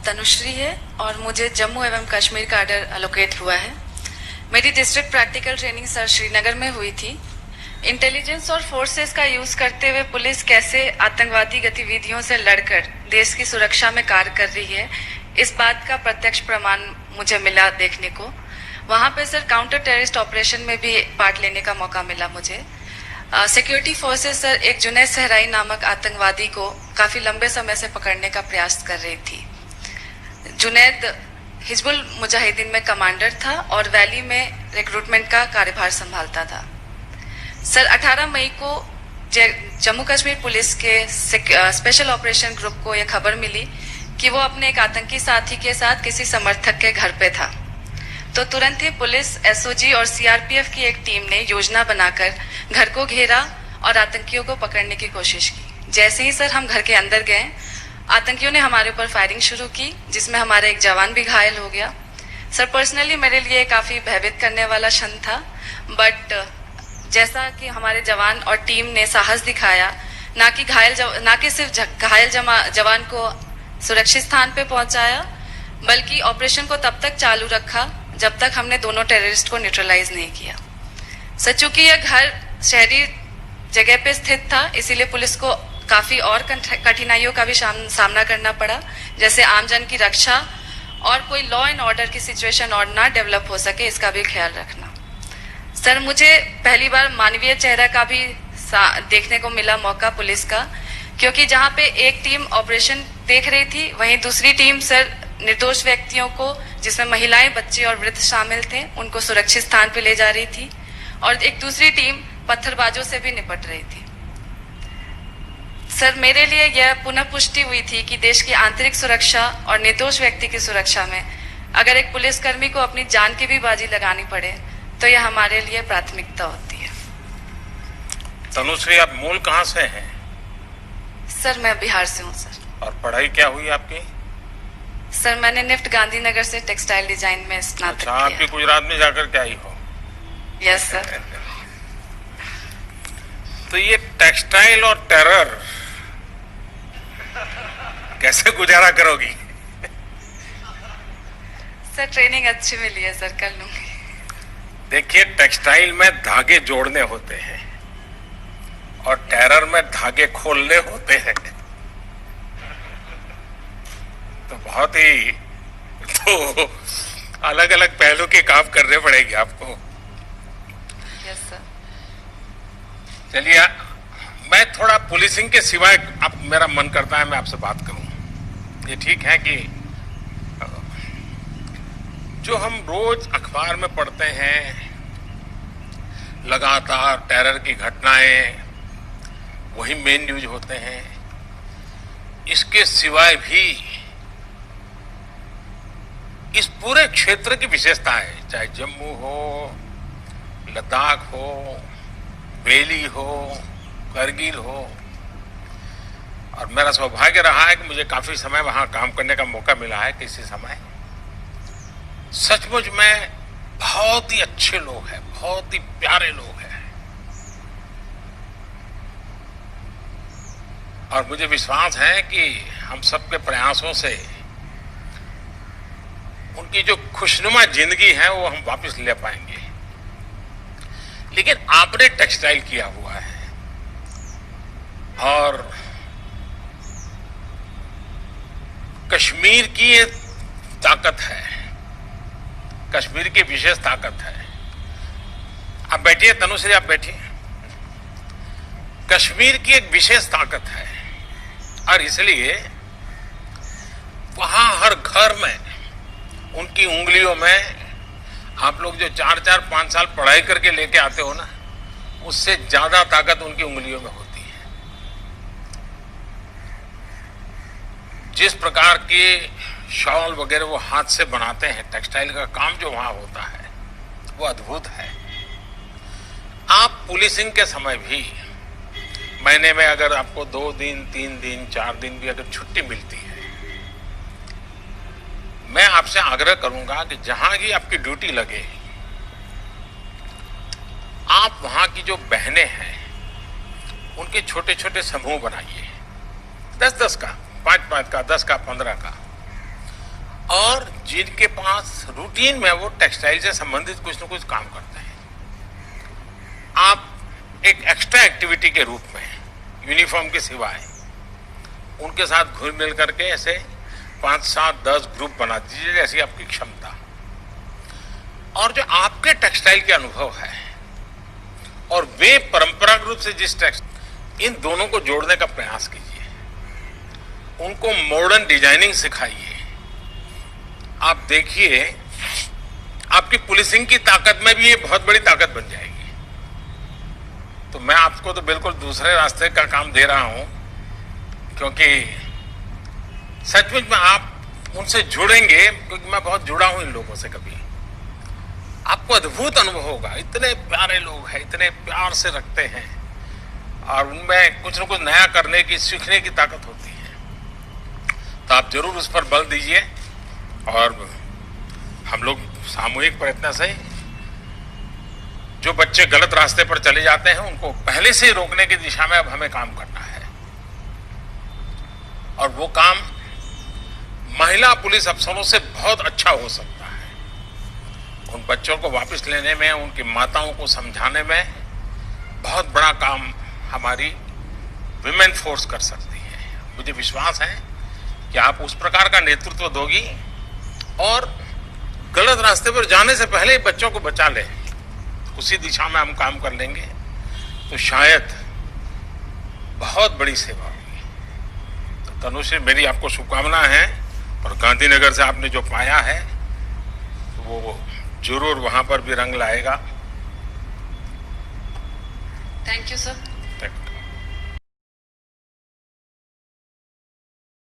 तनुश्री है और मुझे जम्मू एवं कश्मीर का ऑर्डर एलोकेट हुआ है। मेरी district practical training sir Srinagar में हुई थी। इंटेलिजेंस और फोर्सेस का यूज करते हुए पुलिस कैसे आतंकवादी गतिविधियों से लड़कर देश की सुरक्षा में कार्य कर रही है, इस बात का प्रत्यक्ष प्रमाण मुझे मिला देखने को। वहां पे सर काउंटर टेररिस्ट ऑपरेशन में भी पार्ट लेने का मौका मिला मुझे। सिक्योरिटी फोर्सेस सर एक जुनैद सहराई नामक आतंकवादी को काफी लंबे समय से पकड़ने का प्रयास कर रही थी। जुनैद हिजबुल मुजाहिदीन में कमांडर था और वैली में रिक्रूटमेंट का कार्यभार संभालता था। सर 18 मई को जम्मू कश्मीर पुलिस के स्पेशल ऑपरेशन ग्रुप को यह खबर मिली कि वो अपने एक आतंकी साथी के साथ किसी समर्थक के घर पे था। तो तुरंत ही पुलिस, एसओजी और सीआरपीएफ की एक टीम ने योजना बनाकर घर को घेरा और आतंकियों को पकड़ने की कोशिश की। जैसे ही सर हम घर के अंदर गए, आतंकियों ने हमारे ऊपर फायरिंग शुरू की, जिसमें हमारा एक जवान भी घायल हो गया। सर पर्सनली मेरे लिए काफी भयभीत करने वाला क्षण था, बट जैसा कि हमारे जवान और टीम ने साहस दिखाया, ना कि सिर्फ घायल जवान को सुरक्षित स्थान पे पहुंचाया, बल्कि ऑपरेशन को तब तक चालू रखा जब तक हमने दोनों टेररिस्ट को न्यूट्रलाइज नहीं किया। सर चूंकि यह घर शहरी जगह पे स्थित था, इसीलिए पुलिस को काफी और कठिनाइयों का भी सामना करना पड़ा, जैसे आमजन की रक्षा और कोई लॉ एंड ऑर्डर की सिचुएशन और ना डेवलप हो सके, इसका भी ख्याल रखना। सर मुझे पहली बार मानवीय चेहरा का भी देखने को मिला मौका पुलिस का, क्योंकि जहां पे एक टीम ऑपरेशन देख रही थी, वहीं दूसरी टीम सर निर्दोष व्यक्तियों को, जिसमें महिलाएं, बच्चे और वृद्ध शामिल थे, उनको सुरक्षित स्थान पर ले जा रही थी, और एक दूसरी टीम पत्थरबाजों से भी निपट रही थी। सर मेरे लिए यह पुनः पुष्टि हुई थी कि देश की आंतरिक सुरक्षा और निर्दोष व्यक्ति की सुरक्षा में अगर एक पुलिसकर्मी को अपनी जान की भी बाजी लगानी पड़े, तो यह हमारे लिए प्राथमिकता होती है। तनुश्री, आप मूल कहाँ से हैं? सर मैं बिहार से हूँ सर। और पढ़ाई क्या हुई आपकी? सर मैंने निफ्ट गांधीनगर से टेक्सटाइल डिजाइन में स्नातक किया। आपकी गुजरात में जाकर क्या आई हो? Yes sir. तो ये टेक्सटाइल और टेरर कैसे गुजारा करोगी? सर ट्रेनिंग अच्छी मिली है सर, कर लूंगी। देखिए, टेक्सटाइल में धागे जोड़ने होते हैं और टेरर में धागे खोलने होते हैं, तो बहुत ही अलग अलग पहलू के काम करने पड़ेंगे आपको। Yes sir. चलिए, मैं थोड़ा पुलिसिंग के सिवाय, अब मेरा मन करता है मैं आपसे बात करूं। ये ठीक है कि जो हम रोज अखबार में पढ़ते हैं, लगातार टेरर की घटनाएं, वही मेन न्यूज होते हैं। इसके सिवाय भी इस पूरे क्षेत्र की विशेषताएं, चाहे जम्मू हो, लद्दाख हो, वैली हो, करगिल हो, और मेरा सौभाग्य रहा है कि मुझे काफी समय वहां काम करने का मौका मिला है। किसी समय सचमुच में बहुत ही अच्छे लोग हैं, बहुत ही प्यारे लोग हैं, और मुझे विश्वास है कि हम सबके प्रयासों से उनकी जो खुशनुमा जिंदगी है वो हम वापस ले पाएंगे। लेकिन आपने टेक्सटाइल किया हुआ है और कश्मीर की ये ताकत है, कश्मीर की विशेष ताकत है। आप बैठिए तनुश्री, आप बैठिए। कश्मीर की एक विशेष ताकत है और इसलिए वहां हर घर में, उनकी उंगलियों में, आप लोग जो 4-4, 5 साल पढ़ाई करके लेके आते हो ना, उससे ज्यादा ताकत उनकी उंगलियों में होती है। जिस प्रकार के शॉल वगैरह वो हाथ से बनाते हैं, टेक्सटाइल का काम जो वहां होता है वो अद्भुत है। आप पुलिसिंग के समय भी महीने में अगर आपको 2 दिन, 3 दिन, 4 दिन भी अगर छुट्टी मिलती है, मैं आपसे आग्रह करूंगा कि जहां की आपकी ड्यूटी लगे, आप वहां की जो बहनें हैं उनके छोटे छोटे समूह बनाइए, 10-10 का, 5-5 का, 10 का, 15 का, और जिनके पास रूटीन में वो टेक्सटाइल से संबंधित कुछ न कुछ काम करते हैं, आप एक एक्स्ट्रा एक्टिविटी के रूप में यूनिफॉर्म के सिवाय उनके साथ घुल मिल करके ऐसे 5, 7, 10 ग्रुप बना दीजिए जैसी आपकी क्षमता, और जो आपके टेक्सटाइल के अनुभव है और वे परंपरागत रूप से जिस इन दोनों को जोड़ने का प्रयास कीजिए, उनको मॉडर्न डिजाइनिंग सिखाइए। आप देखिए आपकी पुलिसिंग की ताकत में भी ये बहुत बड़ी ताकत बन जाएगी। तो मैं आपको तो बिल्कुल दूसरे रास्ते का काम दे रहा हूं, क्योंकि सचमुच में आप उनसे जुड़ेंगे, क्योंकि मैं बहुत जुड़ा हूं इन लोगों से। कभी आपको अद्भुत अनुभव होगा, इतने प्यारे लोग हैं, इतने प्यार से रखते हैं और उनमें कुछ न कुछ नया करने की, सीखने की ताकत होती है। तो आप जरूर उस पर बल दीजिए और हम लोग सामूहिक प्रयत्न से जो बच्चे गलत रास्ते पर चले जाते हैं उनको पहले से रोकने की दिशा में अब हमें काम करना है। और वो काम महिला पुलिस अफसरों से बहुत अच्छा हो सकता है। उन बच्चों को वापस लेने में, उनकी माताओं को समझाने में बहुत बड़ा काम हमारी विमेन फोर्स कर सकती है। मुझे विश्वास है कि आप उस प्रकार का नेतृत्व दोगी और गलत रास्ते पर जाने से पहले बच्चों को बचा लें, उसी दिशा में हम काम कर लेंगे तो शायद बहुत बड़ी सेवा होगी। तो तनुश्री, मेरी आपको शुभकामना है और गांधीनगर से आपने जो पाया है तो वो जरूर वहां पर भी रंग लाएगा। Thank you sir.